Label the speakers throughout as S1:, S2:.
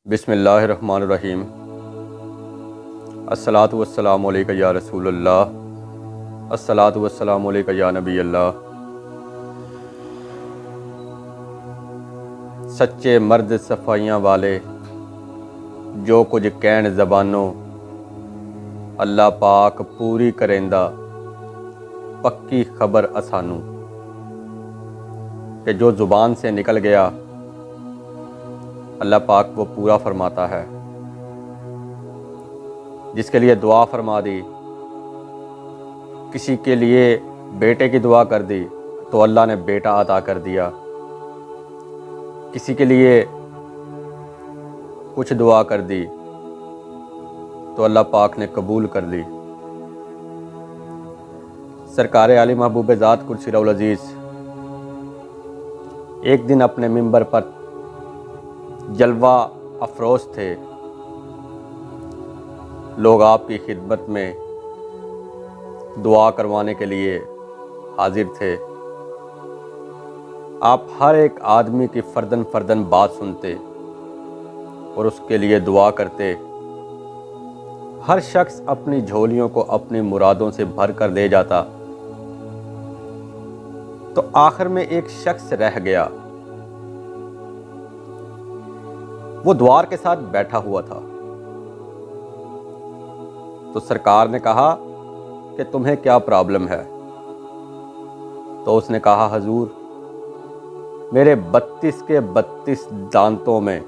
S1: بسم اللہ الرحمن الرحیم۔ الصلاۃ والسلام علیکہ یا رسول اللہ، الصلاۃ والسلام علیکہ یا نبی اللہ۔ سچے مرد صفائیاں والے جو کچھ کہن زبانوں، اللہ پاک پوری کریندہ پکی خبر اسانوں، کہ جو زبان سے نکل گیا اللہ پاک وہ پورا فرماتا ہے۔ جس کے لیے دعا فرما دی، کسی کے لیے بیٹے کی دعا کر دی تو اللہ نے بیٹا عطا کر دیا، کسی کے لیے کچھ دعا کر دی تو اللہ پاک نے قبول کر لی۔ سرکار عالی محبوب ذات کرسی رؤل عزیز ایک دن اپنے منبر پر جلوہ افروز تھے، لوگ آپ کی خدمت میں دعا کروانے کے لیے حاضر تھے۔ آپ ہر ایک آدمی کی فردن فردن بات سنتے اور اس کے لیے دعا کرتے۔ ہر شخص اپنی جھولیوں کو اپنی مرادوں سے بھر کر لے جاتا، تو آخر میں ایک شخص رہ گیا، وہ دوار کے ساتھ بیٹھا ہوا تھا۔ تو سرکار نے کہا کہ تمہیں کیا پرابلم ہے؟ تو اس نے کہا حضور میرے 32 کے 32 دانتوں میں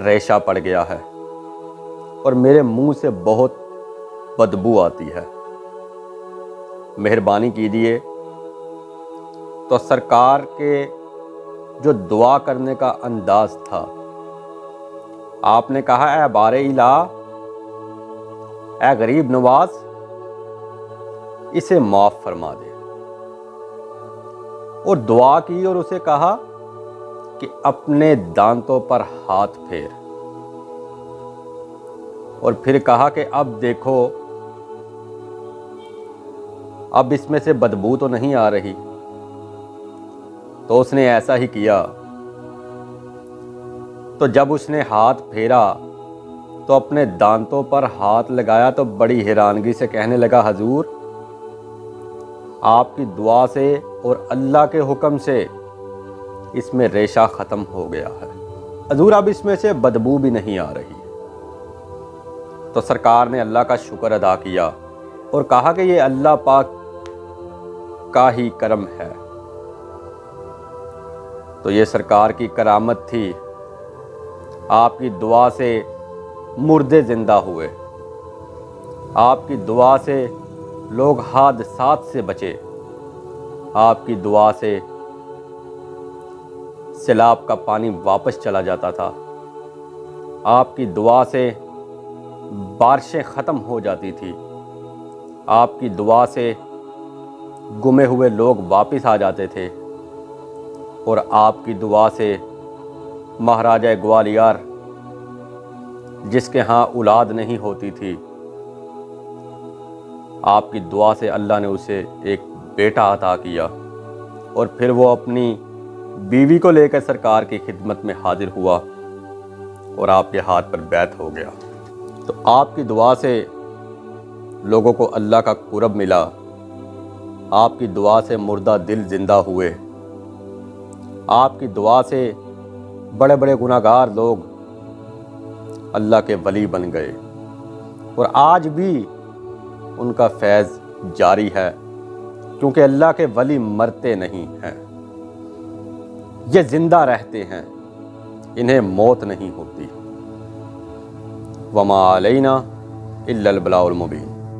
S1: ریشہ پڑ گیا ہے اور میرے منہ سے بہت بدبو آتی ہے، مہربانی کیجیے۔ تو سرکار کے جو دعا کرنے کا انداز تھا، آپ نے کہا اے بار الہ، اے غریب نواز، اسے معاف فرما دے، اور دعا کی اور اسے کہا کہ اپنے دانتوں پر ہاتھ پھیر، اور پھر کہا کہ اب دیکھو اب اس میں سے بدبو تو نہیں آ رہی۔ تو اس نے ایسا ہی کیا۔ تو جب اس نے ہاتھ پھیرا تو اپنے دانتوں پر ہاتھ لگایا تو بڑی حیرانگی سے کہنے لگا حضور آپ کی دعا سے اور اللہ کے حکم سے اس میں ریشہ ختم ہو گیا ہے، حضور اب اس میں سے بدبو بھی نہیں آ رہی۔ تو سرکار نے اللہ کا شکر ادا کیا اور کہا کہ یہ اللہ پاک کا ہی کرم ہے۔ تو یہ سرکار کی کرامت تھی، آپ کی دعا سے مردے زندہ ہوئے، آپ کی دعا سے لوگ حادثات سے بچے، آپ کی دعا سے سیلاب کا پانی واپس چلا جاتا تھا، آپ کی دعا سے بارشیں ختم ہو جاتی تھی، آپ کی دعا سے گمے ہوئے لوگ واپس آ جاتے تھے، اور آپ کی دعا سے مہاراجہ گوالیار جس کے ہاں اولاد نہیں ہوتی تھی، آپ کی دعا سے اللہ نے اسے ایک بیٹا عطا کیا، اور پھر وہ اپنی بیوی کو لے کر سرکار کی خدمت میں حاضر ہوا اور آپ کے ہاتھ پر بیعت ہو گیا۔ تو آپ کی دعا سے لوگوں کو اللہ کا قرب ملا، آپ کی دعا سے مردہ دل زندہ ہوئے، آپ کی دعا سے بڑے بڑے گناہگار لوگ اللہ کے ولی بن گئے، اور آج بھی ان کا فیض جاری ہے، کیونکہ اللہ کے ولی مرتے نہیں ہیں، یہ زندہ رہتے ہیں، انہیں موت نہیں ہوتی۔ وما علینا الا البلاغ المبین۔